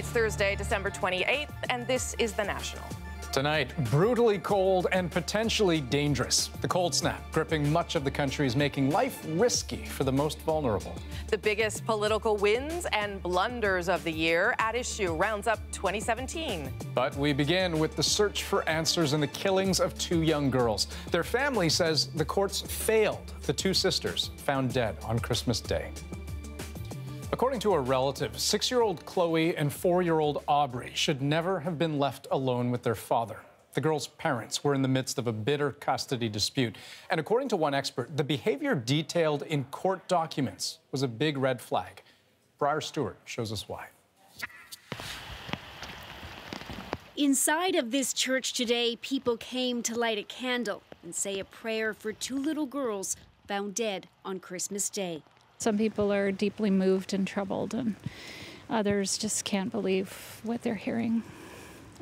It's Thursday, December 28th, and this is The National. Tonight, brutally cold and potentially dangerous. The cold snap gripping much of the country is making life risky for the most vulnerable. The biggest political wins and blunders of the year at issue rounds up 2017. But we begin with the search for answers in the killings of two young girls. Their family says the courts failed the two sisters found dead on Christmas Day. According to a relative, 6-year-old Chloe and 4-year-old Aubrey should never have been left alone with their father. The girls' parents were in the midst of a bitter custody dispute. And according to one expert, the behavior detailed in court documents was a big red flag. Briar Stewart shows us why. Inside of this church today, people came to light a candle and say a prayer for two little girls found dead on Christmas Day. Some people are deeply moved and troubled, and others just can't believe what they're hearing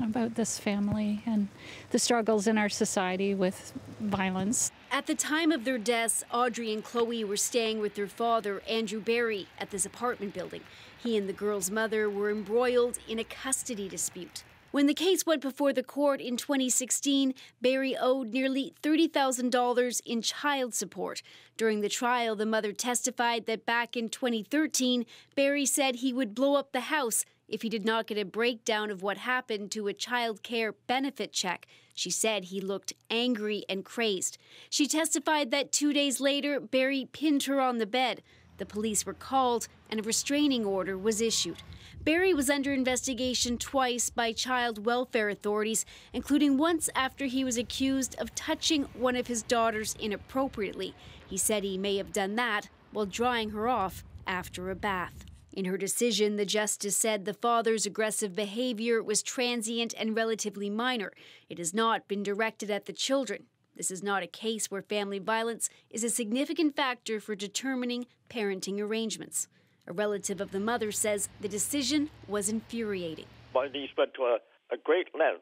about this family and the struggles in our society with violence. At the time of their deaths, Audrey and Chloe were staying with their father, Andrew Barry, at this apartment building. He and the girls' mother were embroiled in a custody dispute. When the case went before the court in 2016, Barry owed nearly $30,000 in child support. During the trial, the mother testified that back in 2013, Barry said he would blow up the house if he did not get a breakdown of what happened to a child care benefit check. She said he looked angry and crazed. She testified that 2 days later, Barry pinned her on the bed. The police were called and a restraining order was issued. Barry was under investigation twice by child welfare authorities, including once after he was accused of touching one of his daughters inappropriately. He said he may have done that while drying her off after a bath. In her decision, the justice said the father's aggressive behavior was transient and relatively minor. It has not been directed at the children. This is not a case where family violence is a significant factor for determining parenting arrangements. A relative of the mother says the decision was infuriating. My niece went to a great length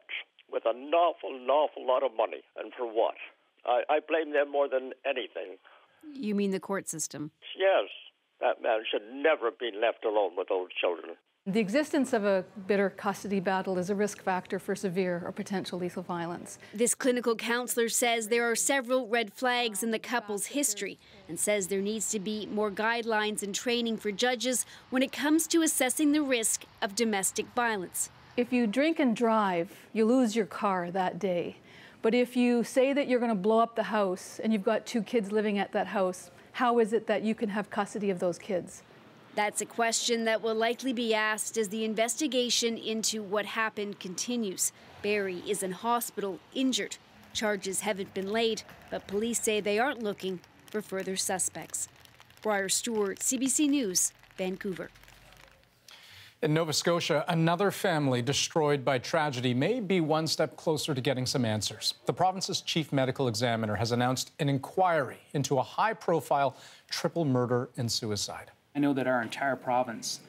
with an awful lot of money. And for what? I blame them more than anything. You mean the court system? Yes. That man should never have been left alone with those children. The existence of a bitter custody battle is a risk factor for severe or potential lethal violence. This clinical counselor says there are several red flags in the couple's history and says there needs to be more guidelines and training for judges when it comes to assessing the risk of domestic violence. If you drink and drive, you lose your car that day. But if you say that you're going to blow up the house and you've got 2 kids living at that house, how is it that you can have custody of those kids? That's a question that will likely be asked as the investigation into what happened continues. Barry is in hospital, injured. Charges haven't been laid, but police say they aren't looking for further suspects. Briar Stewart, CBC News, Vancouver. In Nova Scotia, another family destroyed by tragedy may be one step closer to getting some answers. The province's chief medical examiner has announced an inquiry into a high-profile triple murder and suicide. I know that our entire province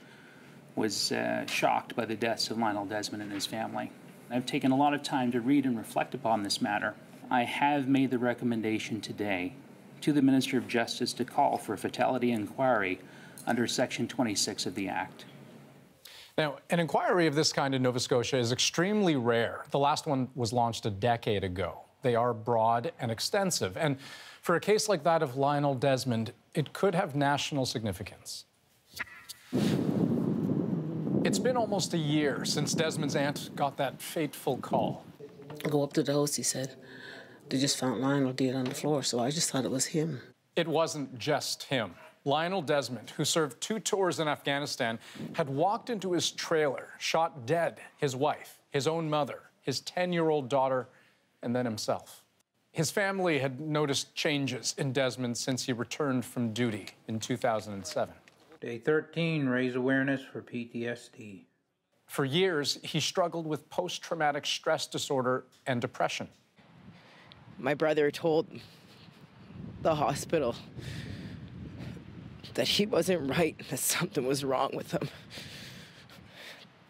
was shocked by the deaths of Lionel Desmond and his family. I've taken a lot of time to read and reflect upon this matter. I have made the recommendation today to the Minister of Justice to call for a fatality inquiry under Section 26 of the Act. Now, an inquiry of this kind in Nova Scotia is extremely rare. The last one was launched a decade ago. They are broad and extensive. And for a case like that of Lionel Desmond, it could have national significance. It's been almost a year since Desmond's aunt got that fateful call. I go up to the house, he said. They just found Lionel dead on the floor, so I just thought it was him. It wasn't just him. Lionel Desmond, who served 2 tours in Afghanistan, had walked into his trailer, shot dead his wife, his own mother, his 10-year-old daughter, and then himself. His family had noticed changes in Desmond since he returned from duty in 2007. Day 13, raise awareness for PTSD. For years, he struggled with post-traumatic stress disorder and depression. My brother told the hospital that he wasn't right, that something was wrong with him.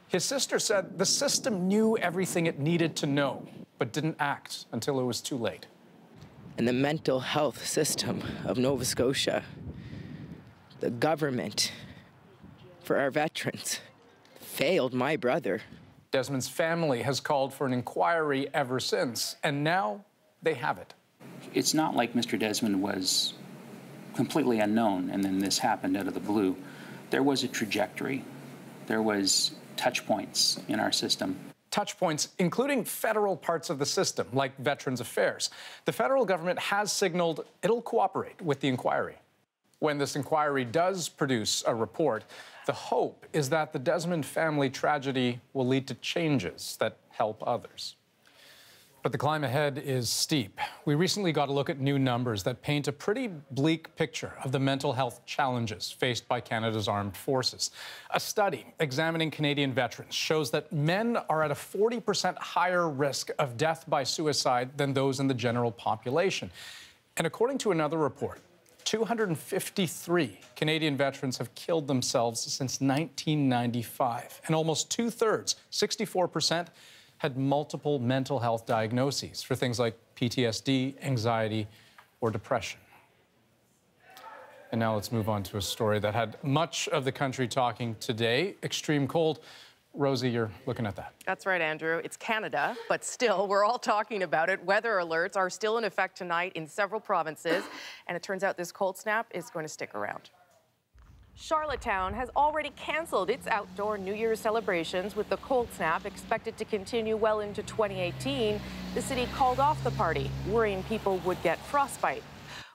His sister said the system knew everything it needed to know, but didn't act until it was too late. And the mental health system of Nova Scotia, the government, for our veterans, failed my brother. Desmond's family has called for an inquiry ever since, and now they have it. It's not like Mr. Desmond was completely unknown and then this happened out of the blue. There was a trajectory. There was touch points in our system. Touch points, including federal parts of the system, like Veterans Affairs. The federal government has signaled it'll cooperate with the inquiry. When this inquiry does produce a report, the hope is that the Desmond family tragedy will lead to changes that help others. But the climb ahead is steep. We recently got a look at new numbers that paint a pretty bleak picture of the mental health challenges faced by Canada's armed forces. A study examining Canadian veterans shows that men are at a 40% higher risk of death by suicide than those in the general population. And according to another report, 253 Canadian veterans have killed themselves since 1995, and almost two-thirds, 64%, had multiple mental health diagnoses for things like PTSD, anxiety, or depression. And now let's move on to a story that had much of the country talking today. Extreme cold. Rosie, you're looking at that. That's right, Andrew. It's Canada, but still, we're all talking about it. Weather alerts are still in effect tonight in several provinces, and it turns out this cold snap is going to stick around. Charlottetown has already canceled its outdoor New Year's celebrations, with the cold snap expected to continue well into 2018. The city called off the party, worrying people would get frostbite.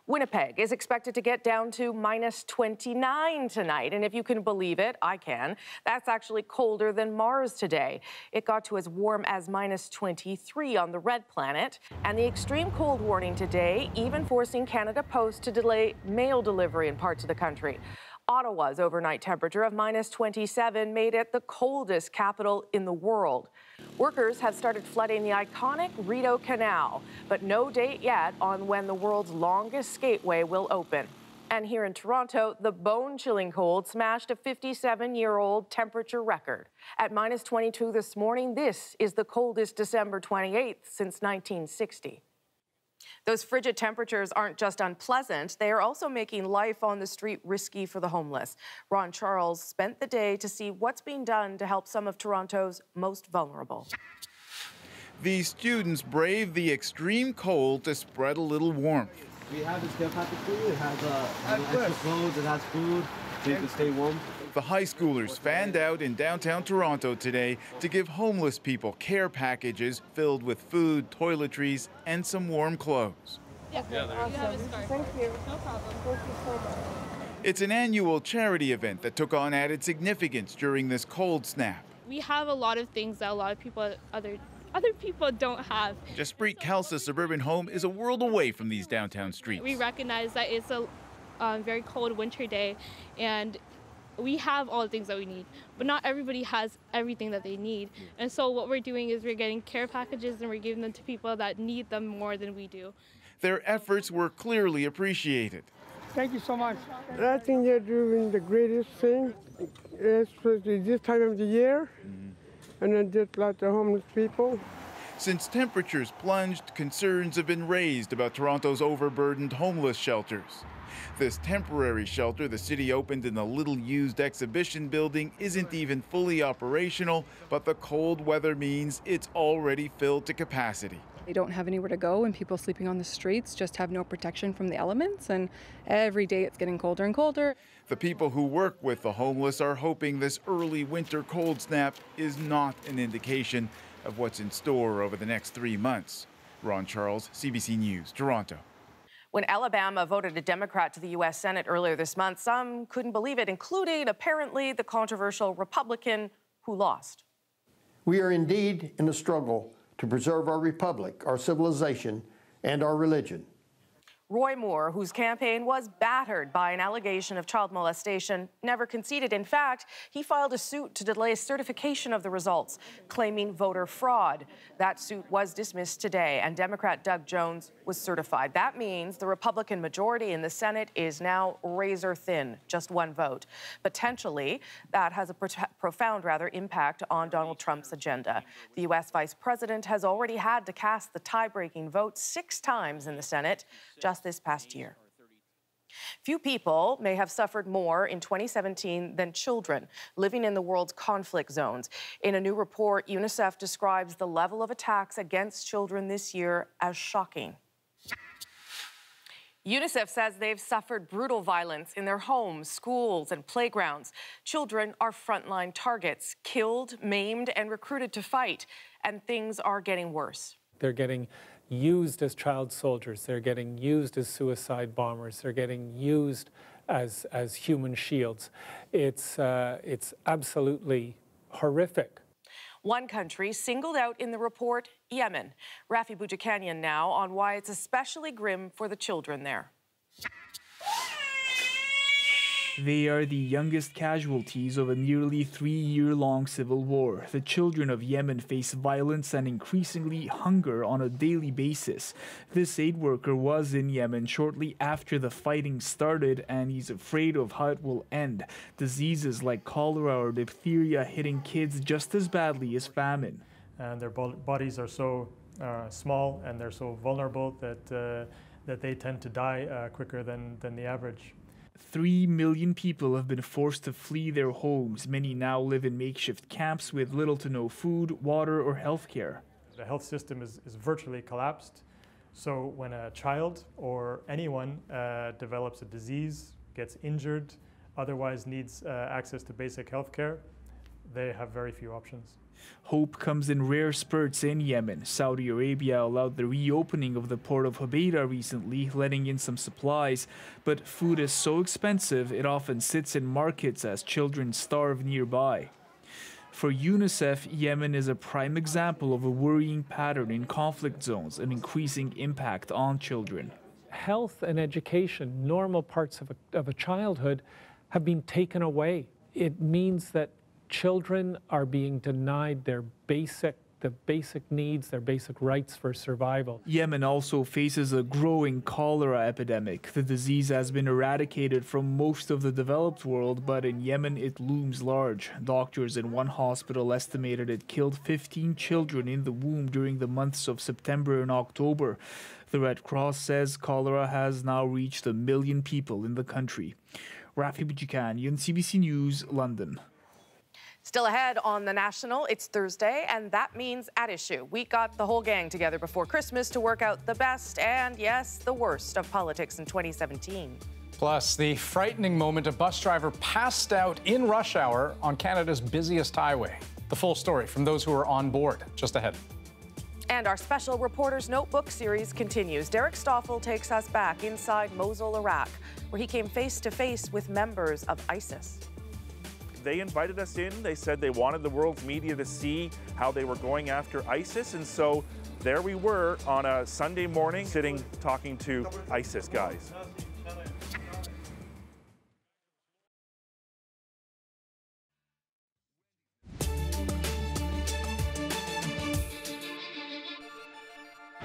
Winnipeg is expected to get down to -29 tonight, and if you can believe it, I can. That's actually colder than Mars today. It got to as warm as -23 on the red planet, and the extreme cold warning today even forcing Canada Post to delay mail delivery in parts of the country. Ottawa's overnight temperature of -27 made it the coldest capital in the world. Workers have started flooding the iconic Rideau Canal, but no date yet on when the world's longest skateway will open. And here in Toronto, the bone-chilling cold smashed a 57-year-old temperature record. At -22 this morning, this is the coldest December 28th since 1960. Those frigid temperatures aren't just unpleasant, they are also making life on the street risky for the homeless. Ron Charles spent the day to see what's being done to help some of Toronto's most vulnerable. These students brave the extreme cold to spread a little warmth. We have this care package for you. It has extra clothes, it has food, so you can stay warm. The high schoolers fanned out in downtown Toronto today to give homeless people care packages filled with food, toiletries, and some warm clothes. Awesome. Thank you. No problem. Thank you so much. It's an annual charity event that took on added significance during this cold snap. We have a lot of things that a lot of people, other people don't have. Jaspreet Khalsa's suburban home is a world away from these downtown streets. We recognize that it's a very cold winter day, and we have all the things that we need, but not everybody has everything that they need. And so what we're doing is we're getting care packages and we're giving them to people that need them more than we do. Their efforts were clearly appreciated. Thank you so much. I think you're doing the greatest thing, especially this time of the year, and then just like the homeless people. Since temperatures plunged, concerns have been raised about Toronto's overburdened homeless shelters. This temporary shelter the city opened in the little-used exhibition building isn't even fully operational, but the cold weather means it's already filled to capacity. They don't have anywhere to go, and people sleeping on the streets just have no protection from the elements, and every day it's getting colder and colder. The people who work with the homeless are hoping this early winter cold snap is not an indication of what's in store over the next 3 months. Ron Charles, CBC News, Toronto. When Alabama voted a Democrat to the U.S. Senate earlier this month, some couldn't believe it, including, apparently, the controversial Republican who lost. We are indeed in a struggle to preserve our republic, our civilization, and our religion. Roy Moore, whose campaign was battered by an allegation of child molestation, never conceded. In fact, he filed a suit to delay certification of the results, claiming voter fraud. That suit was dismissed today, and Democrat Doug Jones was certified. That means the Republican majority in the Senate is now razor thin, just one vote. Potentially, that has a profound impact on Donald Trump's agenda. The U.S. Vice President has already had to cast the tie-breaking vote 6 times in the Senate just this past year. Few people may have suffered more in 2017 than children living in the world's conflict zones. In a new report, UNICEF describes the level of attacks against children this year as shocking. UNICEF says they've suffered brutal violence in their homes, schools, and playgrounds. Children are frontline targets, killed, maimed, and recruited to fight, and things are getting worse. They're getting used as child soldiers. They're getting used as suicide bombers. They're getting used as human shields. It's absolutely horrific. One country singled out in the report, Yemen. Rafi Boujakanyan now on why it's especially grim for the children there. They are the youngest casualties of a nearly 3-year-long civil war. The children of Yemen face violence and increasingly hunger on a daily basis. This aid worker was in Yemen shortly after the fighting started, and he's afraid of how it will end. Diseases like cholera or diphtheria hitting kids just as badly as famine. And their bodies are so small and they're so vulnerable that they tend to die quicker than the average. 3 million people have been forced to flee their homes. Many now live in makeshift camps with little to no food, water, or health care. The health system is virtually collapsed. So when a child or anyone develops a disease, gets injured, otherwise needs access to basic health care, they have very few options. Hope comes in rare spurts in Yemen. Saudi Arabia allowed the reopening of the port of Hodeida recently, letting in some supplies. But food is so expensive, it often sits in markets as children starve nearby. For UNICEF, Yemen is a prime example of a worrying pattern in conflict zones, an increasing impact on children. Health and education, normal parts of a childhood, have been taken away. It means that children are being denied the basic needs, their basic rights for survival. Yemen also faces a growing cholera epidemic. The disease has been eradicated from most of the developed world, but in Yemen it looms large. Doctors in one hospital estimated it killed 15 children in the womb during the months of September and October. The Red Cross says cholera has now reached 1 million people in the country. Rafi Boujakanyan, CBC News, London. Still ahead on The National, it's Thursday, and that means At Issue. We got the whole gang together before Christmas to work out the best and, yes, the worst of politics in 2017. Plus, the frightening moment a bus driver passed out in rush hour on Canada's busiest highway. The full story from those who were on board, just ahead. And our special Reporter's Notebook series continues. Derek Stoffel takes us back inside Mosul, Iraq, where he came face to face with members of ISIS. They invited us in. They said they wanted the world's media to see how they were going after ISIS. And so there we were on a Sunday morning sitting talking to ISIS guys.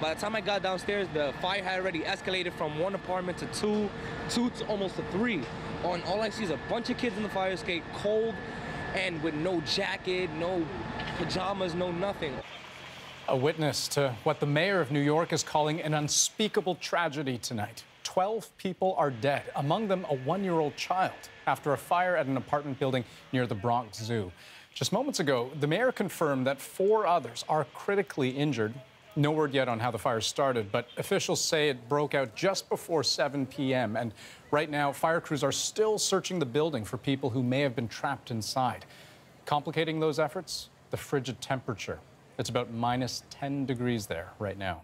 By the time I got downstairs, the fire had already escalated from one apartment to two to almost to 3. And all I see is a bunch of kids in the fire escape, cold and with no jacket, no pajamas, no nothing. A witness to what the mayor of New York is calling an unspeakable tragedy tonight. 12 people are dead, among them a 1-year-old child, after a fire at an apartment building near the Bronx Zoo. Just moments ago, the mayor confirmed that 4 others are critically injured. No word yet on how the fire started, but officials say it broke out just before 7 p.m. And right now, fire crews are still searching the building for people who may have been trapped inside. Complicating those efforts, the frigid temperature. It's about -10 degrees there right now.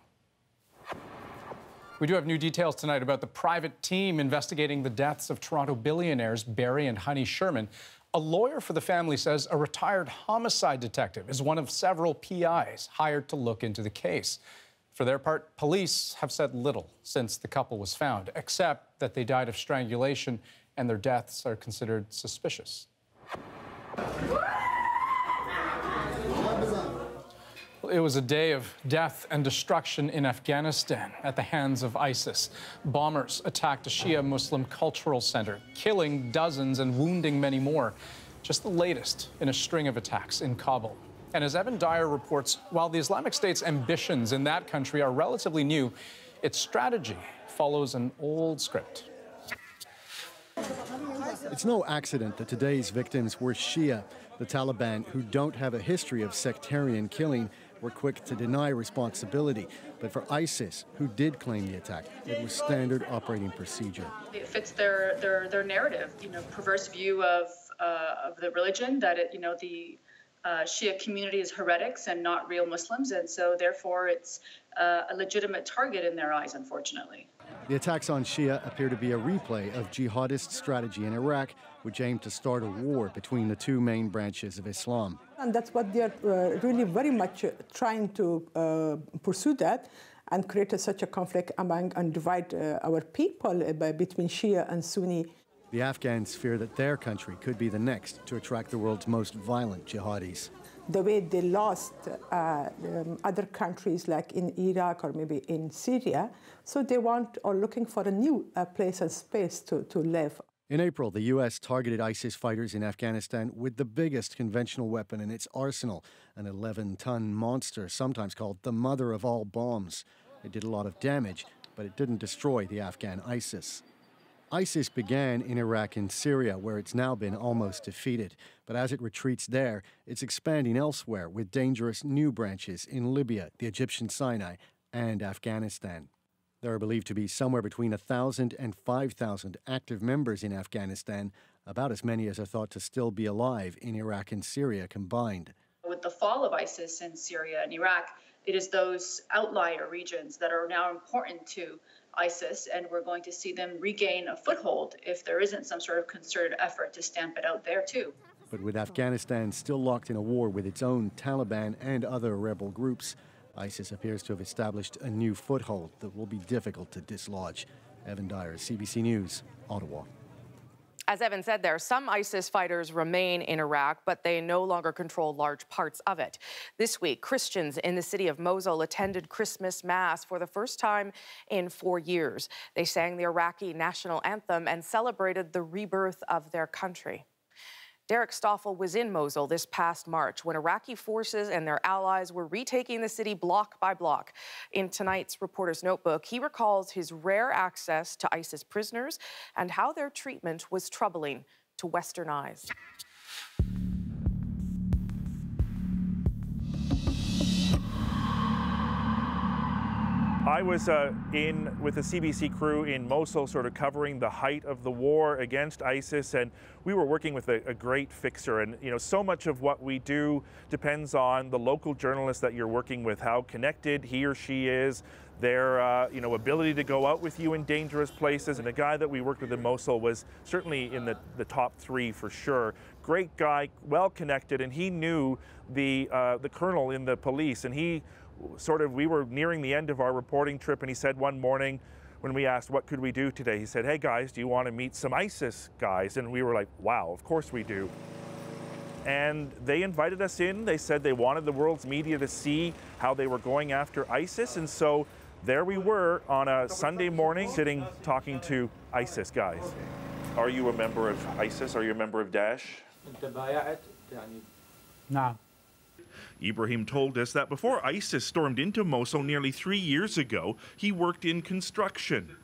We do have new details tonight about the private team investigating the deaths of Toronto billionaires Barry and Honey Sherman. A lawyer for the family says a retired homicide detective is one of several PIs hired to look into the case. For their part, police have said little since the couple was found, except that they died of strangulation and their deaths are considered suspicious. It was a day of death and destruction in Afghanistan at the hands of ISIS. Bombers attacked a Shia Muslim cultural center, killing dozens and wounding many more. Just the latest in a string of attacks in Kabul. And as Evan Dyer reports, while the Islamic State's ambitions in that country are relatively new, its strategy follows an old script. It's no accident that today's victims were Shia. The Taliban, who don't have a history of sectarian killing, were quick to deny responsibility. But for ISIS, who did claim the attack, it was standard operating procedure. It fits their narrative, perverse view of the religion, that the Shia community is heretics and not real Muslims, and so therefore it's a legitimate target in their eyes, unfortunately. The attacks on Shia appear to be a replay of jihadist strategy in Iraq, which aimed to start a war between the two main branches of Islam. And that's what they're really very much trying to pursue that and create such a conflict among and divide our people between Shia and Sunni. The Afghans fear that their country could be the next to attract the world's most violent jihadis. The way they lost other countries like in Iraq or maybe in Syria, so they want or looking for a new place and space to live. In April, the U.S. targeted ISIS fighters in Afghanistan with the biggest conventional weapon in its arsenal, an 11-ton monster, sometimes called the mother of all bombs. It did a lot of damage, but it didn't destroy the Afghan ISIS. ISIS began in Iraq and Syria, where it's now been almost defeated. But as it retreats there, it's expanding elsewhere with dangerous new branches in Libya, the Egyptian Sinai, and Afghanistan. There are believed to be somewhere between 1,000 and 5,000 active members in Afghanistan, about as many as are thought to still be alive in Iraq and Syria combined. With the fall of ISIS in Syria and Iraq, it is those outlier regions that are now important to ISIS, and we're going to see them regain a foothold if there isn't some sort of concerted effort to stamp it out there too. But with Afghanistan still locked in a war with its own Taliban and other rebel groups, ISIS appears to have established a new foothold that will be difficult to dislodge. Evan Dyer, CBC News, Ottawa. As Evan said there, some ISIS fighters remain in Iraq, but they no longer control large parts of it. This week, Christians in the city of Mosul attended Christmas Mass for the first time in 4 years. They sang the Iraqi national anthem and celebrated the rebirth of their country. Derek Stoffel was in Mosul this past March when Iraqi forces and their allies were retaking the city block by block. In tonight's Reporter's Notebook, he recalls his rare access to ISIS prisoners and how their treatment was troubling to Western eyes. I was in with the CBC crew in Mosul, sort of covering the height of the war against ISIS, and we were working with a great fixer. And so much of what we do depends on the local journalist that you're working with, how connected he or she is, their ability to go out with you in dangerous places. And the guy that we worked with in Mosul was certainly in the top 3 for sure. Great guy, well connected, and he knew the colonel in the police, and we were nearing the end of our reporting trip, and he said one morning when we asked what could we do today, he said, "Hey guys, do you want to meet some ISIS guys?" And we were like, wow, of course we do. And they invited us in. They said they wanted the world's media to see how they were going after ISIS, and so there we were on a Sunday morning sitting talking to ISIS guys. Are you a member of ISIS? Are you a member of Daesh? No. Ibrahim told us that before ISIS stormed into Mosul nearly 3 years ago, he worked in construction.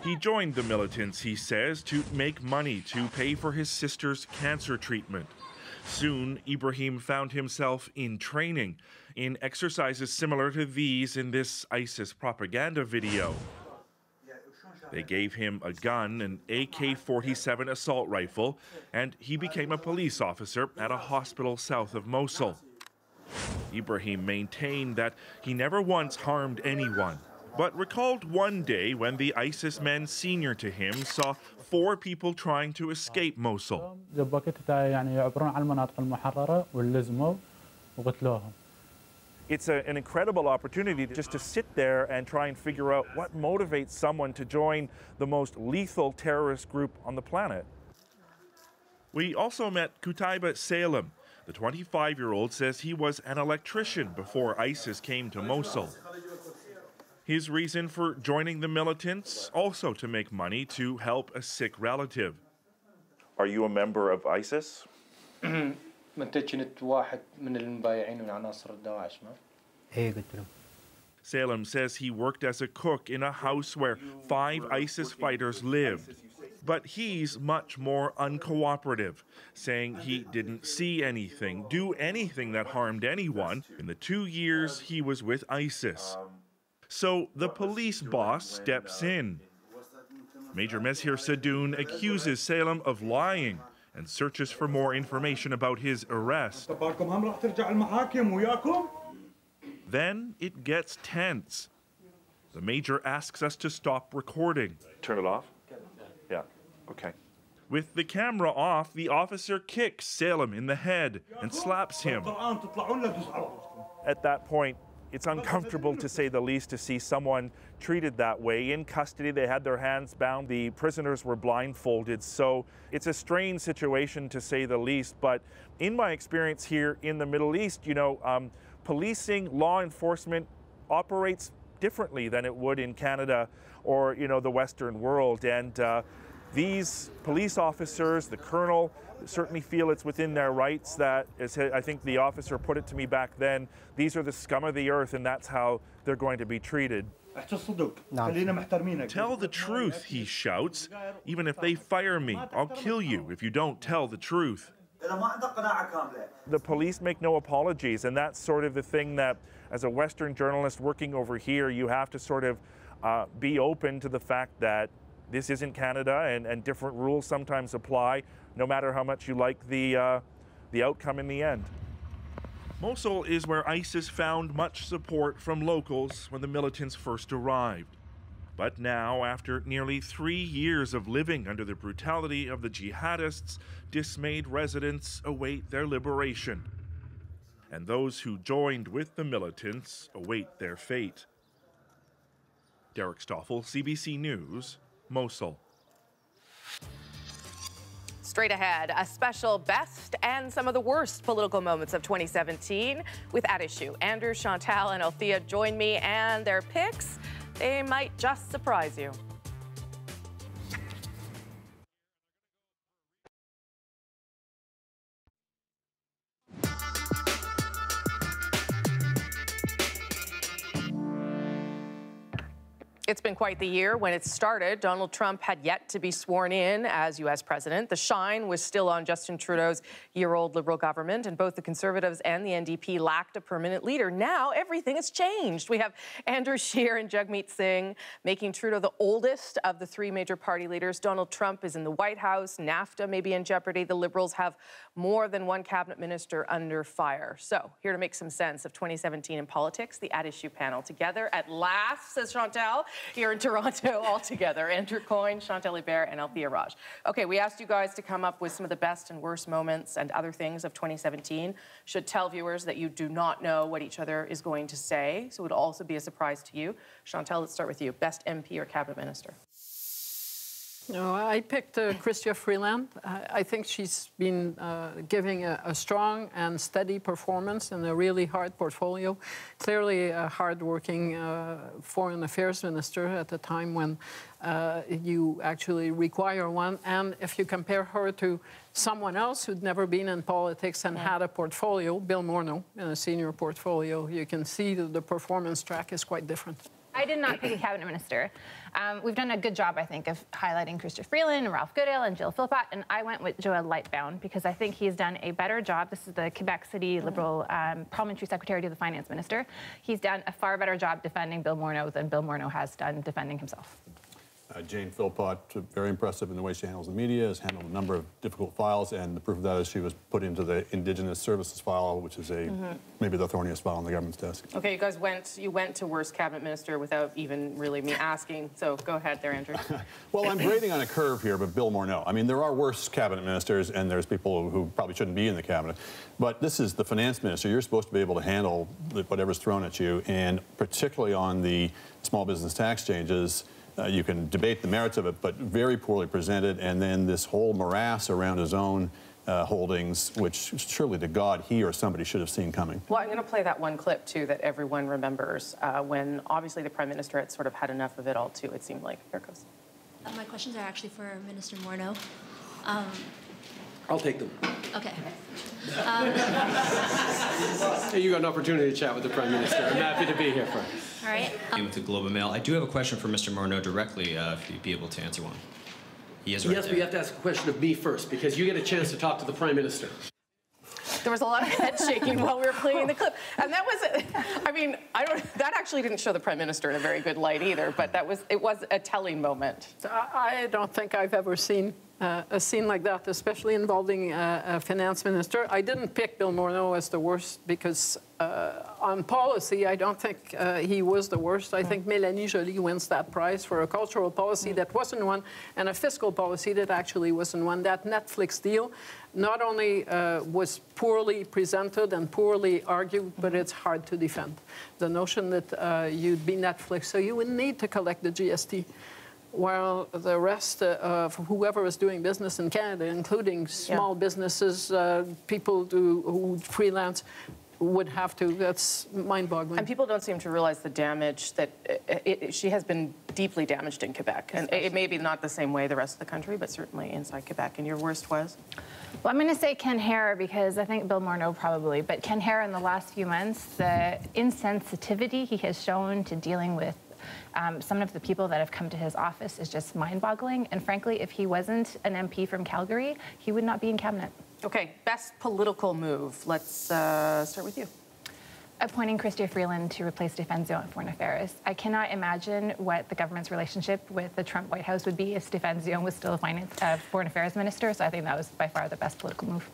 He joined the militants, he says, to make money to pay for his sister's cancer treatment. Soon, Ibrahim found himself in training, in exercises similar to these in this ISIS propaganda video. They gave him a gun, an AK-47 assault rifle, and he became a police officer at a hospital south of Mosul. Ibrahim maintained that he never once harmed anyone, but recalled one day when the ISIS men senior to him saw 4 people trying to escape Mosul. It's an incredible opportunity just to sit there and try and figure out what motivates someone to join the most lethal terrorist group on the planet. We also met Qutaiba Salem. The 25-year-old says he was an electrician before ISIS came to Mosul. His reason for joining the militants, also to make money to help a sick relative. Are you a member of ISIS? Salem says he worked as a cook in a house where 5 ISIS fighters lived. But he's much more uncooperative, saying he didn't see anything, do anything that harmed anyone in the 2 years he was with ISIS. So the police boss steps in. Major Mezhir Sadoun accuses Salem of lying and searches for more information about his arrest. Then it gets tense. The major asks us to stop recording. Turn it off? Yeah, okay. With the camera off, the officer kicks Salem in the head and slaps him. At that point, it's uncomfortable to say the least to see someone treated that way. In custody, they had their hands bound. The prisoners were blindfolded. So it's a strange situation to say the least. But in my experience here in the Middle East, policing, law enforcement operates differently than it would in Canada or, the Western world. And these police officers, the colonel, certainly feel it's within their rights that, as I think the officer put it to me back then, these are the scum of the earth and that's how they're going to be treated. Tell the truth, he shouts. Even if they fire me, I'll kill you if you don't tell the truth. The police make no apologies, and that's sort of the thing that, as a Western journalist working over here, you have to sort of be open to the fact that this isn't Canada and different rules sometimes apply, no matter how much you like the outcome in the end. Mosul is where ISIS found much support from locals when the militants first arrived. But now, after nearly 3 years of living under the brutality of the jihadists, dismayed residents await their liberation. And those who joined with the militants await their fate. Derek Stoffel, CBC News, Mosul. Straight ahead, a special best and some of the worst political moments of 2017 with At Issue. Andrew, Chantal, and Althea join me, and their picks, they might just surprise you. It's been quite the year. When it started, Donald Trump had yet to be sworn in as U.S. president. The shine was still on Justin Trudeau's year-old Liberal government, and both the Conservatives and the NDP lacked a permanent leader. Now, everything has changed. We have Andrew Scheer and Jagmeet Singh making Trudeau the oldest of the 3 major party leaders. Donald Trump is in the White House. NAFTA may be in jeopardy. The Liberals have more than one cabinet minister under fire. So, here to make some sense of 2017 in politics, the At Issue panel. Together at last, says Chantal, here in Toronto all together. Andrew Coyne, Chantal Hébert, and Althea Raj. Okay, we asked you guys to come up with some of the best and worst moments and other things of 2017. Should tell viewers that you do not know what each other is going to say, so it would also be a surprise to you. Chantal, let's start with you. Best MP or cabinet minister? No, I picked Chrystia Freeland. I think she's been giving a strong and steady performance in a really hard portfolio. Clearly a hard-working foreign affairs minister at a time when you actually require one. And if you compare her to someone else who'd never been in politics and had a portfolio, Bill Morneau, in a senior portfolio, you can see that the performance track is quite different. I did not pick a cabinet minister. We've done a good job, I think, of highlighting Chrystia Freeland and Ralph Goodale and Jill Philpott, and I went with Joel Lightbound because I think he's done a better job. This is the Quebec City Liberal Parliamentary Secretary to the Finance Minister. He's done a far better job defending Bill Morneau than Bill Morneau has done defending himself. Jane Philpott, very impressive in the way she handles the media, has handled a number of difficult files, and the proof of that is she was put into the Indigenous Services file, which is maybe the thorniest file on the government's desk. Okay, you guys went to worst cabinet minister without even really me asking, so go ahead there, Andrew. Well, I'm grading on a curve here, but Bill Morneau. I mean, there are worse cabinet ministers, and there's people who probably shouldn't be in the cabinet, but this is the finance minister. You're supposed to be able to handle whatever's thrown at you, and particularly on the small business tax changes, you can debate the merits of it, but very poorly presented, and then this whole morass around his own holdings, which surely to God he or somebody should have seen coming. Well, I'm going to play that one clip, too, that everyone remembers when obviously the Prime Minister had sort of had enough of it all, too, it seemed like. Here it goes. My questions are actually for Minister Morneau. I'll take them. Okay. You got an opportunity to chat with the Prime Minister. I'm happy to be here for it. All right. With the Globe and Mail, I do have a question for Mr. Morneau directly, if you'd be able to answer one. He is right Yes, there. but you have to ask a question of me first, because you get a chance to talk to the Prime Minister. There was a lot of head shaking while we were playing the clip. And that was, I mean, that actually didn't show the Prime Minister in a very good light either, but it was a telling moment. I don't think I've ever seen a scene like that, especially involving a finance minister. I didn't pick Bill Morneau as the worst because on policy, I don't think he was the worst. I think Mélanie Joly wins that prize for a cultural policy that wasn't one and a fiscal policy that actually wasn't one. That Netflix deal not only was poorly presented and poorly argued, but it's hard to defend. The notion that you'd be Netflix, so you would need to collect the GST, while the rest of whoever is doing business in Canada, including small businesses, people who freelance, would have to. That's mind-boggling. And people don't seem to realize the damage that she has been deeply damaged in Quebec. And it may be not the same way the rest of the country, but certainly inside Quebec. And your worst was? Well, I'm going to say Ken Hare because I think Bill Morneau probably, but Ken Hare in the last few months, the insensitivity he has shown to dealing with some of the people that have come to his office is just mind-boggling. And frankly, if he wasn't an MP from Calgary, he would not be in cabinet. Okay, best political move. Let's start with you. Appointing Chrystia Freeland to replace Stéphane Dion at Foreign Affairs. I cannot imagine what the government's relationship with the Trump White House would be if Stéphane Dion was still a Foreign Affairs Minister, so I think that was by far the best political move.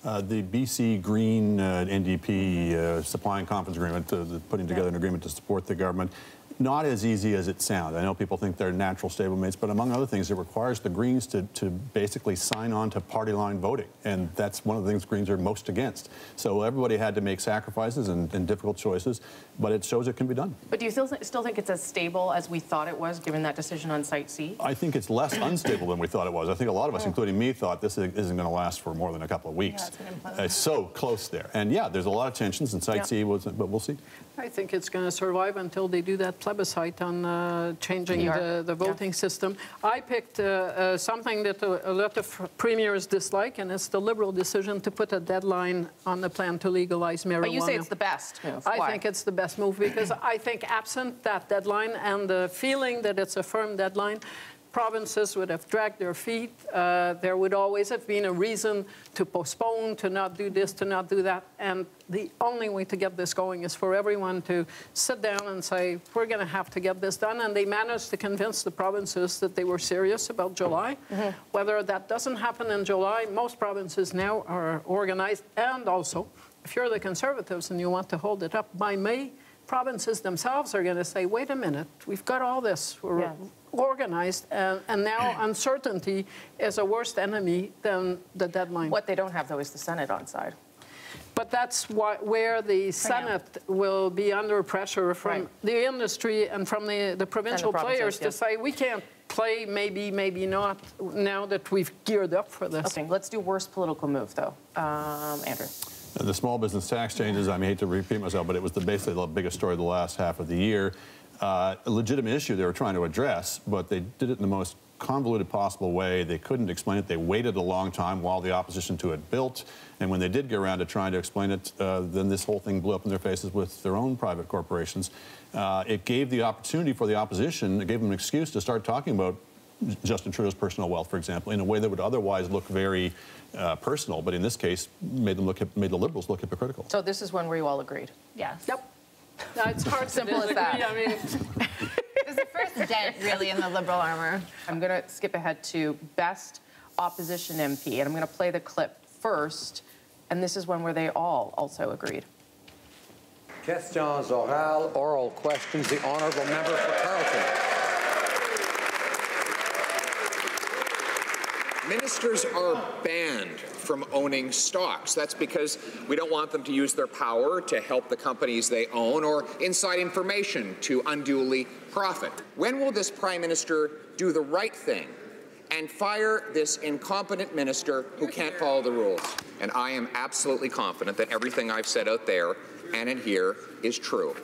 The BC Green NDP supply and confidence agreement, putting together an agreement to support the government, not as easy as it sounds. I know people think they're natural stablemates, but among other things, it requires the Greens to basically sign on to party line voting, and that's one of the things Greens are most against. So everybody had to make sacrifices and difficult choices, but it shows it can be done. But do you still think it's as stable as we thought it was, given that decision on Site C? I think it's less unstable than we thought it was. I think a lot of us, including me, thought this isn't going to last for more than a couple of weeks. Yeah, it's so close there. And yeah, there's a lot of tensions, and Site C was, but we'll see. I think it's going to survive until they do that plebiscite on changing the voting system. I picked something that a lot of premiers dislike, and it's the Liberal decision to put a deadline on the plan to legalize marijuana. But you say it's the best move. I think it's the best move because I think absent that deadline and the feeling that it's a firm deadline, provinces would have dragged their feet. There would always have been a reason to postpone, to not do this, to not do that. And the only way to get this going is for everyone to sit down and say, we're going to have to get this done. And they managed to convince the provinces that they were serious about July. Whether that doesn't happen in July, most provinces now are organized. And also, if you're the Conservatives and you want to hold it up by May, provinces themselves are going to say, wait a minute, we've got all this. We're organized, and now uncertainty is a worse enemy than the deadline. What they don't have, though, is the Senate on side. But that's where the Senate will be under pressure from the industry and from the provincial players to say, we can't play maybe, maybe not, now that we've geared up for this. Okay, let's do worst political move, though. Andrew. The small business tax changes, I hate to repeat myself, but it was basically the biggest story of the last half of the year. A legitimate issue they were trying to address, but they did it in the most convoluted possible way. They couldn't explain it. They waited a long time while the opposition to it built. And when they did get around to trying to explain it, then this whole thing blew up in their faces with their own private corporations. It gave the opportunity for the opposition, it gave them an excuse to start talking about Justin Trudeau's personal wealth, for example, in a way that would otherwise look very personal, but in this case made the Liberals look hypocritical. So this is one where you all agreed? Yes. Yep. No, it's hard Simple to as disagree. that. I mean, it was the first dent, really, in the Liberal armor. I'm going to skip ahead to best opposition MP, and I'm going to play the clip first, and this is one where they all also agreed. Questions orales, oral questions. The honourable member for Carleton. Ministers are banned from owning stocks. That's because we don't want them to use their power to help the companies they own or inside information to unduly profit. When will this Prime Minister do the right thing and fire this incompetent minister who can't follow the rules? And I am absolutely confident that everything I've said out there and in here is true.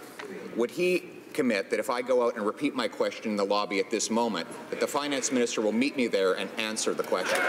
Would he commit that if I go out and repeat my question in the lobby at this moment, that the finance minister will meet me there and answer the question?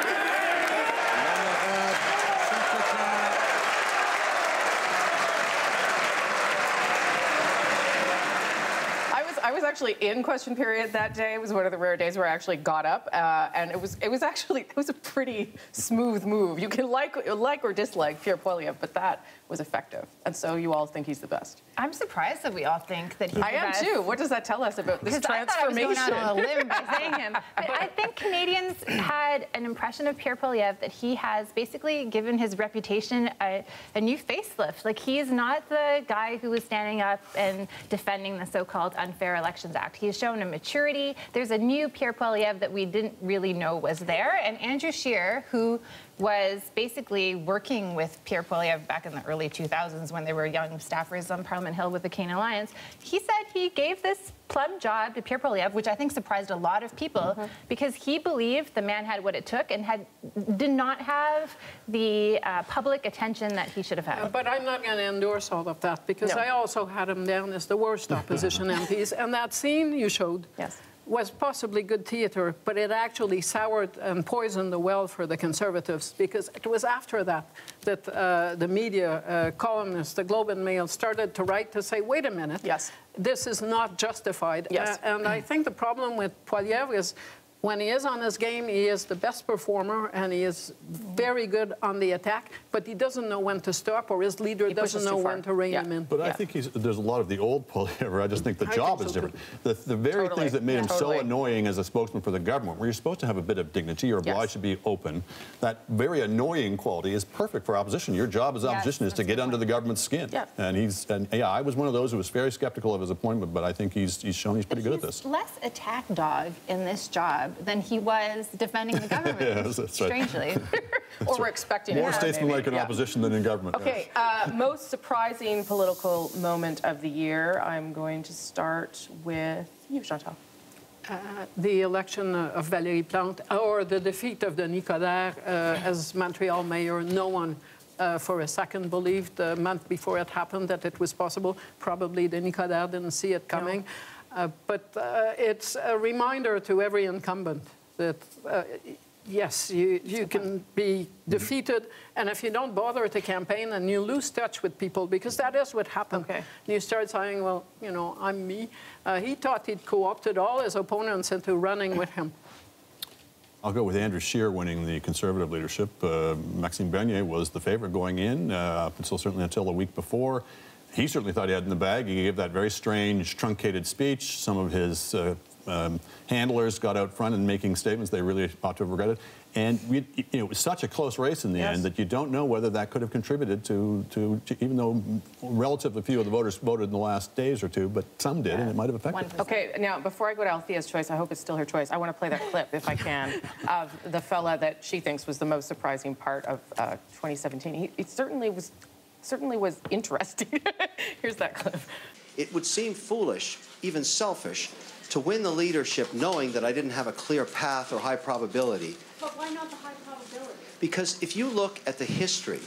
actually in question period that day. It was one of the rare days where I actually got up, and it was a pretty smooth move. You can like or dislike Pierre Poilievre, but that was effective. And so you all think he's the best. I'm surprised that we all think that he's the I best. am too. What does that tell us about this transformation? I thought I was going out on a limb by saying him. But I think Canadians had an impression of Pierre Poilievre that he has basically given his reputation a new facelift. Like, he's not the guy who was standing up and defending the so-called Unfair Elections Act. He's shown a maturity. There's a new Pierre Poilievre that we didn't really know was there. And Andrew Scheer, who was basically working with Pierre Poilievre back in the early 2000s when they were young staffers on Parliament Hill with the Canadian Alliance, he said he gave this plum job to Pierre Poilievre, which I think surprised a lot of people, because he believed the man had what it took and did not have the public attention that he should have had. But I'm not going to endorse all of that, because I also had him down as the worst opposition MPs. And that scene you showed was possibly good theatre, but it actually soured and poisoned the well for the Conservatives, because it was after that the media columnists, the Globe and Mail, started to write to say, wait a minute, this is not justified. And I think the problem with Poilievre is when he is on his game, he is the best performer, and he is very good on the attack, but he doesn't know when to stop, or his leader doesn't know when to rein him in. But I think there's a lot of the old Poilievre. I just think the job is different. The very things that made him so annoying as a spokesman for the government, where you're supposed to have a bit of dignity, you're obliged to be open, that very annoying quality is perfect for opposition. Your job as opposition is to get under the government's skin. And I was one of those who was very skeptical of his appointment, but I think he's shown he's pretty good at this. Less attack dog in this job than he was defending the government, Yes, that's right. strangely. Or we're expecting more statesmanlike in opposition than in government. Okay, most surprising political moment of the year. I'm going to start with you, Chantal. The election of Valérie Plante, or the defeat of Denis Coderre as Montreal mayor. No one for a second believed the month before it happened that it was possible. Probably Denis Coderre didn't see it coming. But it's a reminder to every incumbent that, yes, you can be defeated, and if you don't bother to campaign and you lose touch with people, because that is what happened. You start saying, well, you know, I'm me. He thought he'd co-opted all his opponents into running with him. I'll go with Andrew Scheer winning the Conservative leadership. Maxime Bernier was the favorite going in, certainly until the week before. He certainly thought he had it in the bag. He gave that very strange, truncated speech. Some of his handlers got out front and making statements they really ought to have regretted. And it was such a close race in the end that you don't know whether that could have contributed to even though relatively few of the voters voted in the last days or two, but some did, and it might have affected. Okay, now, before I go to Althea's choice, I hope it's still her choice. I want to play that clip, if I can, of the fella that she thinks was the most surprising part of 2017. He certainly was interesting. Here's that clip. It would seem foolish, even selfish, to win the leadership knowing that I didn't have a clear path or high probability. But why not the high probability? Because if you look at the history,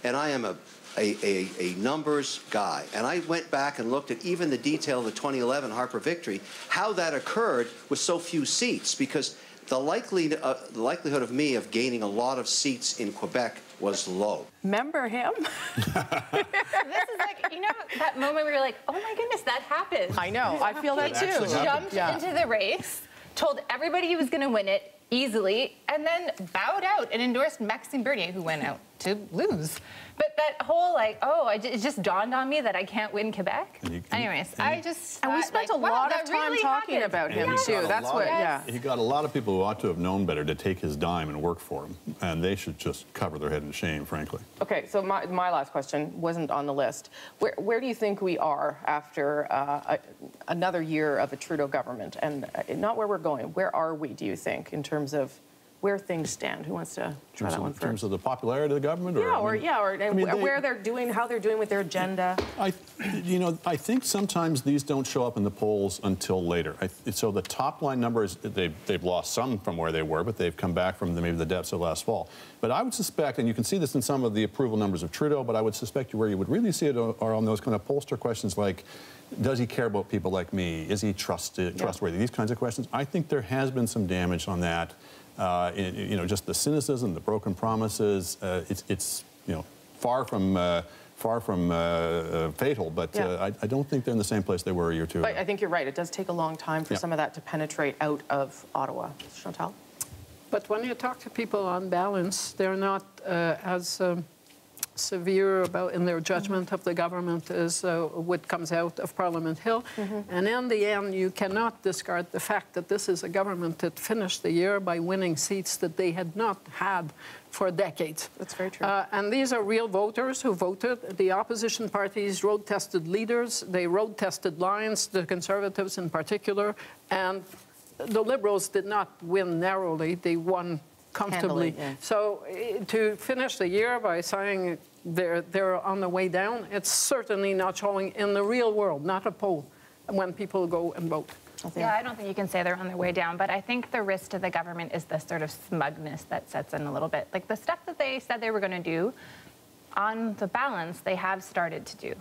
and I am a numbers guy, and I went back and looked at even the detail of the 2011 Harper victory, how that occurred with so few seats, because the likelihood of me of gaining a lot of seats in Quebec was low. Remember him? This is like, you know, that moment where you're like, oh my goodness, that happened. I know, I feel that too. He jumped into the race, told everybody he was going to win it easily, and then bowed out and endorsed Maxime Bernier, who went out to lose. But that whole, like, it just dawned on me that I can't win Quebec. Anyways, I just And we spent a lot of time talking about him, too. That's what, He got a lot of people who ought to have known better to take his dime and work for him, and they should just cover their head in shame, frankly. Okay, so my last question wasn't on the list. Where do you think we are after another year of a Trudeau government? And not where we're going. Where are we, do you think, in terms of where things stand? Who wants to try that one first? In terms of the popularity of the government? Where they're doing, how they're doing with their agenda. I think sometimes these don't show up in the polls until later. So the top line numbers, they've lost some from where they were, but they've come back from maybe the depths of last fall. But I would suspect, and you can see this in some of the approval numbers of Trudeau, but I would suspect where you would really see it are on those kind of pollster questions like, does he care about people like me? Is he trustworthy? These kinds of questions. I think there has been some damage on that. Just the cynicism, the broken promises. It's far from far from fatal, but I don't think they're in the same place they were a year or two ago. But I think you're right. It does take a long time for some of that to penetrate out of Ottawa. Chantal? But when you talk to people on balance, they're not as severe about in their judgment of the government as what comes out of Parliament Hill. And in the end, you cannot discard the fact that this is a government that finished the year by winning seats that they had not had for decades. That's very true. And these are real voters who voted. The opposition parties road-tested leaders. They road-tested lines, the Conservatives in particular. And the Liberals did not win narrowly. They won comfortably. So to finish the year by saying they're on the way down, it's certainly not showing in the real world, not a poll, when people go and vote. Yeah, I don't think you can say they're on their way down, but I think the risk to the government is this sort of smugness that sets in a little bit. Like the stuff that they said they were going to do, on the balance, they have started to do.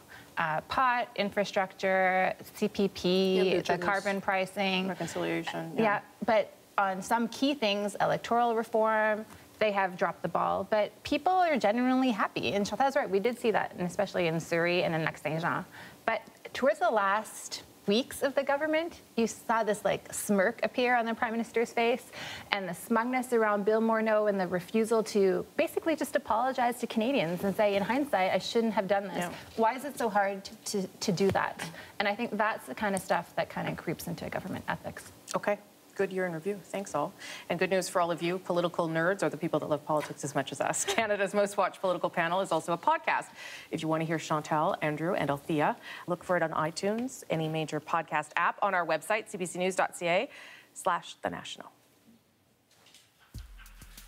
Pot, infrastructure, CPP, the carbon pricing. Reconciliation. Yeah, but on some key things, electoral reform, they have dropped the ball. But people are genuinely happy. And Chantal's right, we did see that, and especially in Surrey and in Lac-Saint-Jean. But towards the last weeks of the government, you saw this like smirk appear on the Prime Minister's face, and the smugness around Bill Morneau and the refusal to basically just apologize to Canadians and say, in hindsight, I shouldn't have done this. Yeah. Why is it so hard to do that? And I think that's the kind of stuff that kind of creeps into government ethics. Okay. Good year in review. Thanks, all. And good news for all of you political nerds, or the people that love politics as much as us. Canada's most watched political panel is also a podcast. If you want to hear Chantal, Andrew, and Althea, look for it on iTunes, any major podcast app, on our website, cbcnews.ca/The National.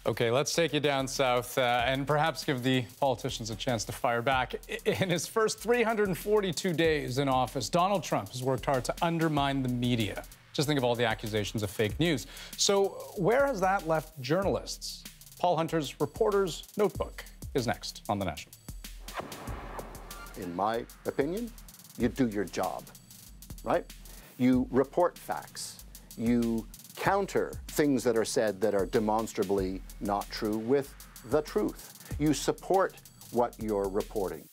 Okay, let's take you down south and perhaps give the politicians a chance to fire back. In his first 342 days in office, Donald Trump has worked hard to undermine the media. Just think of all the accusations of fake news. So where has that left journalists? Paul Hunter's Reporter's Notebook is next on The National. In my opinion, you do your job, right? You report facts. You counter things that are said that are demonstrably not true with the truth. You support what you're reporting.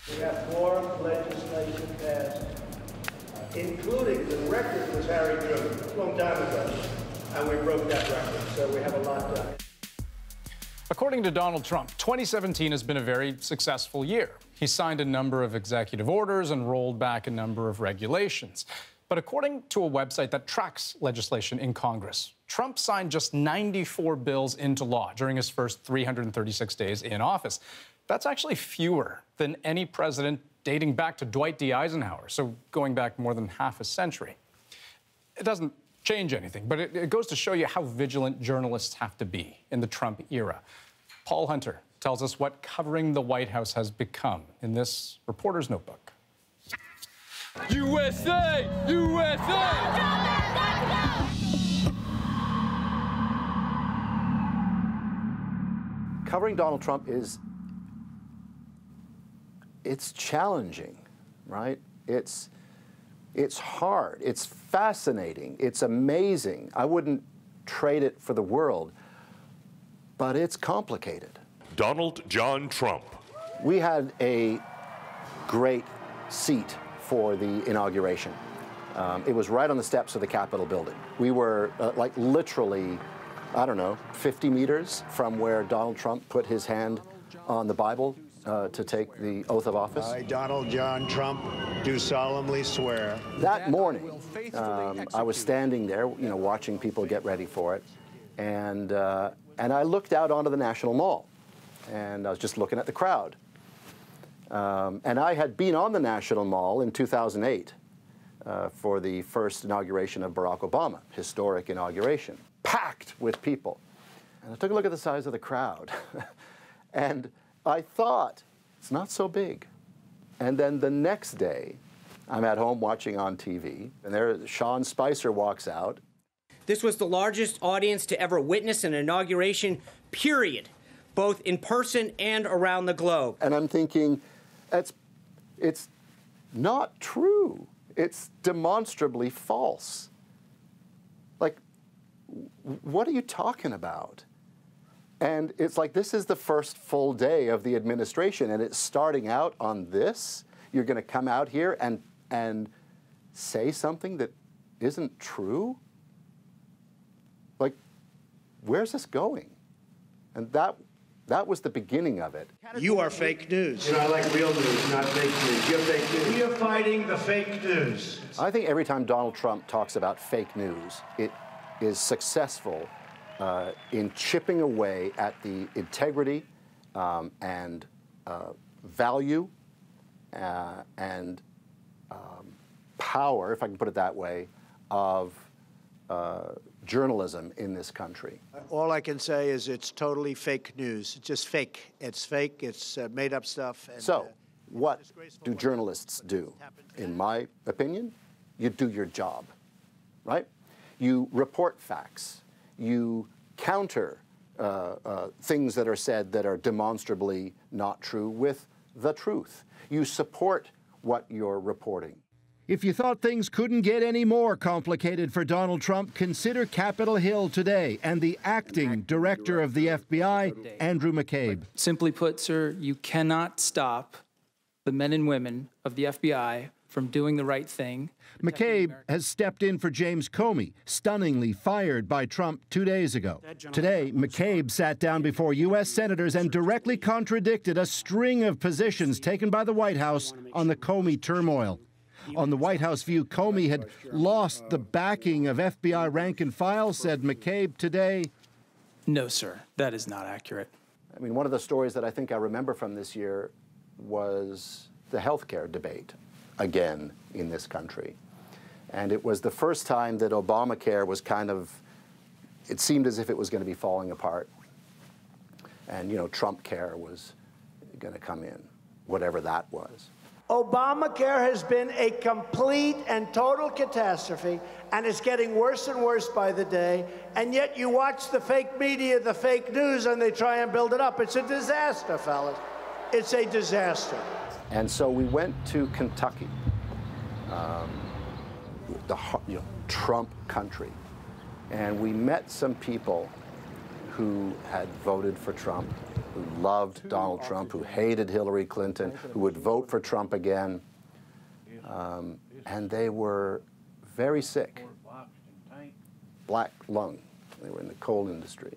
We have 4 legislation passed, including the record was Harry Truman a long time ago, and we broke that record, so we have a lot done. According to Donald Trump, 2017 has been a very successful year. He signed a number of executive orders and rolled back a number of regulations. But according to a website that tracks legislation in Congress, Trump signed just 94 bills into law during his first 336 days in office. That's actually fewer than any president dating back to Dwight D. Eisenhower, so going back more than half a century. It doesn't change anything, but it goes to show you how vigilant journalists have to be in the Trump era. Paul Hunter tells us what covering the White House has become in this Reporter's Notebook. USA! USA! Covering Donald Trump it's challenging, right? It's hard, it's fascinating, it's amazing. I wouldn't trade it for the world, but it's complicated. Donald John Trump. We had a great seat for the inauguration. It was right on the steps of the Capitol building. We were like literally, I don't know, 50 meters from where Donald Trump put his hand on the Bible to take the oath of office. I, Donald John Trump, do solemnly swear. That morning, I was standing there, watching people get ready for it, and I looked out onto the National Mall, and I was just looking at the crowd. And I had been on the National Mall in 2008 for the first inauguration of Barack Obama, historic inauguration, packed with people. And I took a look at the size of the crowd, and I thought, it's not so big. And then the next day, I'm at home watching on TV, and there Sean Spicer walks out. This was the largest audience to ever witness an inauguration, period, both in person and around the globe. And I'm thinking, it's not true. It's demonstrably false. Like, what are you talking about? And it's like, this is the first full day of the administration, and it's starting out on this? You're going to come out here and say something that isn't true? Like, where's this going? And that was the beginning of it. You are fake news. You know, I like real news, not fake news. You're fake news. We are fighting the fake news. I think every time Donald Trump talks about fake news, it is successful in chipping away at the integrity and value and power, if I can put it that way, of journalism in this country. All I can say is it's totally fake news. It's just fake. It's fake. It's made up stuff. And, so, what do journalists do? In my opinion, you do your job, right? You report facts. You counter things that are said that are demonstrably not true with the truth. You support what you're reporting. If you thought things couldn't get any more complicated for Donald Trump, consider Capitol Hill today and the acting director of the FBI, Andrew McCabe. Simply put, sir, you cannot stop the men and women of the FBI from doing the right thing. McCabe has stepped in for James Comey, stunningly fired by Trump 2 days ago. Today, McCabe sat down before U.S. senators and directly contradicted a string of positions taken by the White House on the Comey turmoil. On the White House view, Comey had lost the backing of FBI rank and file, said McCabe today. No, sir, that is not accurate. I mean, one of the stories that I think I remember from this year was the healthcare debate again in this country. And it was the first time that Obamacare was kind of, it seemed as if it was going to be falling apart. And, you know, Trump care was going to come in, whatever that was. Obamacare has been a complete and total catastrophe, and it's getting worse and worse by the day, and yet you watch the fake media, the fake news, and they try and build it up. It's a disaster, fellas. It's a disaster. And so we went to Kentucky, Trump country, and we met some people who had voted for Trump, who loved Donald Trump, who hated Hillary Clinton, who would vote for Trump again. And they were very sick, black lung. They were in the coal industry.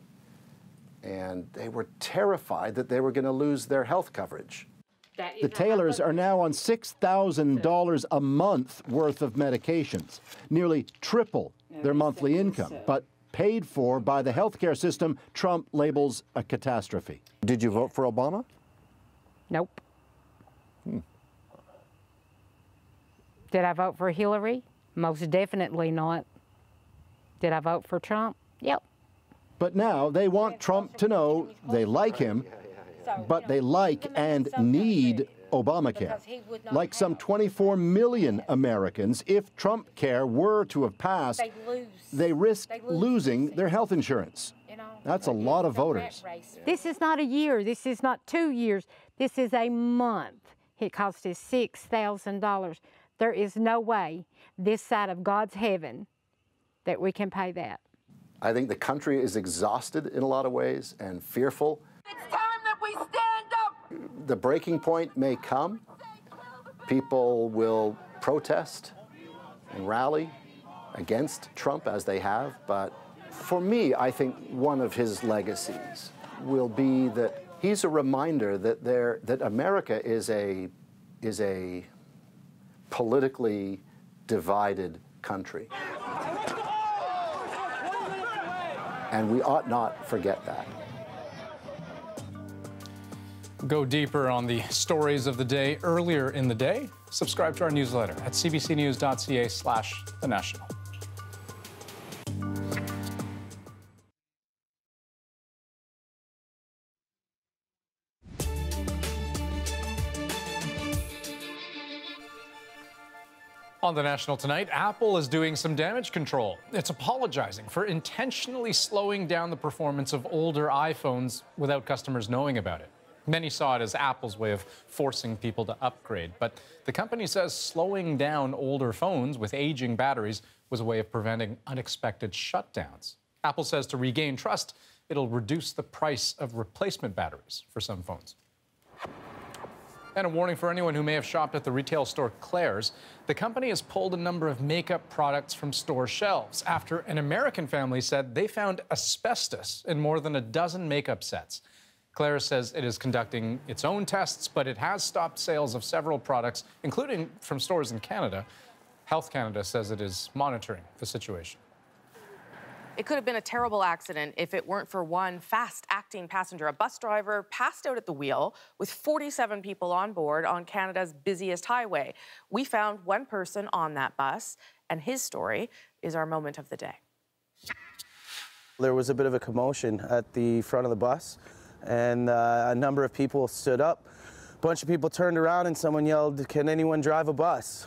And they were terrified that they were going to lose their health coverage. The Taylors are now on $6,000 a month worth of medications, nearly triple their monthly income, but paid for by the healthcare system Trump labels a catastrophe. Did you vote for Obama? Nope. Did I vote for Hillary? Most definitely not. Did I vote for Trump? Yep. But now they want Trump to know they like him, but they like and need Obamacare. Like some 24 million Americans, if Trump care were to have passed, they risk losing their health insurance. That's a lot of voters. This is not a year. This is not 2 years. This is a month. It cost us $6,000. There is no way this side of God's heaven that we can pay that. I think the country is exhausted in a lot of ways and fearful. It's time that we stand up! The breaking point may come. People will protest and rally against Trump as they have, but for me, I think one of his legacies will be that he's a reminder that that America is a politically divided country. And we ought not forget that. Go deeper on the stories of the day earlier in the day. Subscribe to our newsletter at cbcnews.ca/The National. On The National tonight, Apple is doing some damage control. It's apologizing for intentionally slowing down the performance of older iPhones without customers knowing about it. Many saw it as Apple's way of forcing people to upgrade, but the company says slowing down older phones with aging batteries was a way of preventing unexpected shutdowns. Apple says to regain trust, it'll reduce the price of replacement batteries for some phones. And a warning for anyone who may have shopped at the retail store Claire's. The company has pulled a number of makeup products from store shelves after an American family said they found asbestos in more than a dozen makeup sets. Claire's says it is conducting its own tests, but it has stopped sales of several products, including from stores in Canada. Health Canada says it is monitoring the situation. It could have been a terrible accident if it weren't for one fast-acting passenger. A bus driver passed out at the wheel with 47 people on board on Canada's busiest highway. We found one person on that bus, and his story is our moment of the day. There was a bit of a commotion at the front of the bus, and a number of people stood up. A bunch of people turned around and someone yelled, "Can anyone drive a bus?"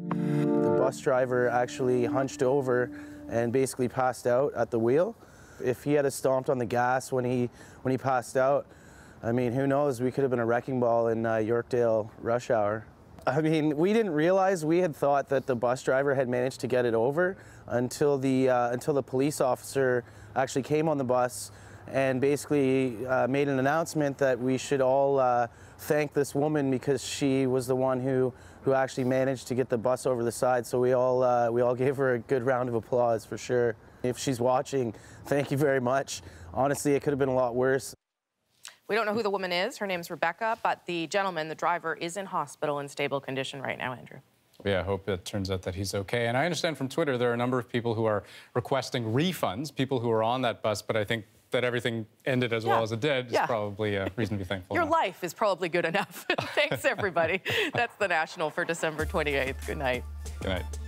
The bus driver actually hunched over and basically passed out at the wheel. If he had stomped on the gas when he passed out, I mean, who knows? We could have been a wrecking ball in Yorkdale rush hour. I mean, we didn't realize, we had thought that the bus driver had managed to get it over until the police officer actually came on the bus and basically made an announcement that we should all thank this woman because she was the one who actually managed to get the bus over the side. So we all gave her a good round of applause for sure. If she's watching, thank you very much. Honestly, it could have been a lot worse. We don't know who the woman is. Her name's Rebecca, but the gentleman, the driver, is in hospital in stable condition right now, Andrew. Yeah, I hope it turns out that he's okay. And I understand from Twitter there are a number of people who are requesting refunds, people who are on that bus, but I think that everything ended as well as it did is probably a reason to be thankful. Your life is probably good enough. Thanks, everybody. That's the National for December 28th. Good night. Good night.